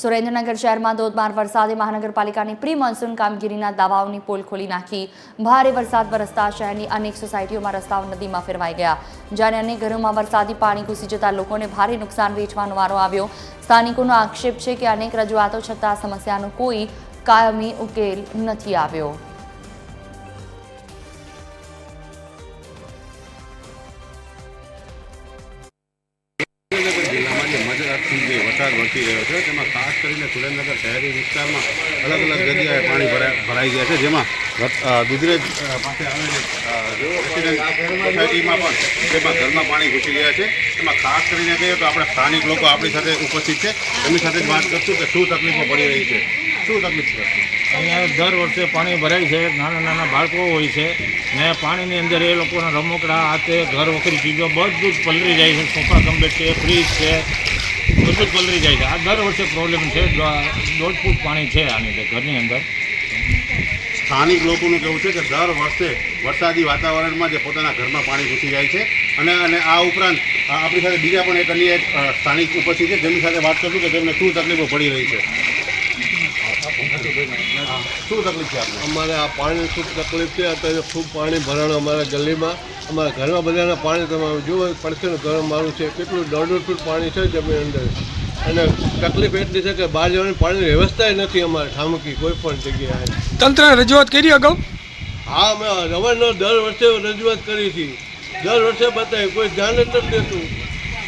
સુરેન્દ્રનગર શહેરમાં ધોધમાર વરસાદે મહાનગરપાલિકાની પ્રી મોન્સૂન કામગીરીના દાવાઓની પોલ ખોલી નાખી। ભારે વરસાદ વરસતા શહેરની અનેક સોસાયટીઓમાં રસ્તાઓ નદીમાં ફેરવાઈ ગયા। જ્યારે અનેક ઘરોમાં વરસાદી પાણી ઘૂસી જતા લોકોને ભારે નુકસાન વેઠવાનો વારો આવ્યો। સ્થાનિકોનો આક્ષેપ છે કે અનેક રજૂઆતો છતાં સમસ્યાનો કોઈ કાયમી ઉકેલ નથી આવ્યો। વરસાદ વરસી રહ્યો છે તેમાં ખાસ કરીને સુરેન્દ્રનગર શહેરી વિસ્તારમાં અલગ અલગ જગ્યાએ પાણી ભરાઈ ગયા છે, જેમાં દુધરેજ પાસે આવેલી સોસાયટીમાં પણ તેમાં ઘરમાં પાણી ઘૂસી ગયા છે। તેમાં ખાસ કરીને કહીએ તો આપણે સ્થાનિક લોકો આપણી સાથે ઉપસ્થિત છે, એમની સાથે જ વાત કરશું કે શું તકલીફો પડી રહી છે, શું તકલીફ છે। અહીંયા દર વર્ષે પાણી ભરાય છે, નાના નાના બાળકો હોય છે ને પાણીની અંદર એ લોકોના રમકડા હાથે ઘર વખરી ચીજો બધું જ પલળી જાય છે। સોફા કમ્બેડ છે, ફ્રીજ છે, બધું જ પલળી જાય છે। આ દર વર્ષે પ્રોબ્લેમ છે। 1.5 ફૂટ પાણી છે આની અંદર ઘરની અંદર। સ્થાનિક લોકોનું કહેવું છે કે દર વર્ષે વરસાદી વાતાવરણમાં જે પોતાના ઘરમાં પાણી ઘૂસી જાય છે અને આ ઉપરાંત આપણી સાથે બીજા પણ એક અન્ય સ્થાનિક ઉપસ્થિત છે, જેમની સાથે વાત કરશું કે તેમને શું તકલીફો પડી રહી છે। શું તકલીફ છે આપણે? અમારે આ પાણી ખૂબ તકલીફ છે। અત્યારે ખૂબ પાણી ભરાણું અમારા ગલીમાં, અમારા ઘરમાં બધાના પાણી તમે જુઓ પડશે ને, ઘર મારું છે કેટલું 1.5 ફૂટ પાણી છે જમીન અંદર। અને તકલીફ એટલી છે કે બહાર જવાની પાણીની વ્યવસ્થા નથી અમારે ઠામકી કોઈ પણ જગ્યાએ। તંત્રને રજૂઆત કરી અગાઉ? હા, અમે અવારનવાર દર વર્ષે રજૂઆત કરી હતી, દર વર્ષે બતાવી, કોઈ ધ્યાન જ નથી દેતું।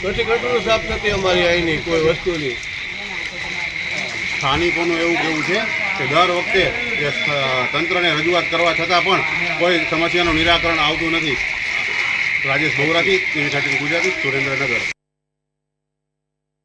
પછી કટોરો સાફ થતી અમારી અહીંની કોઈ વસ્તુની। સ્થાનિકોનું એવું કહેવું છે કે દર વખતે તંત્રને રજૂઆત કરવા છતાં પણ કોઈ સમસ્યાનું નિરાકરણ આવતું નથી। રાજેશ બોગરાથી, ટીવી 13 ગુજરાતી, સુરેન્દ્રનગર।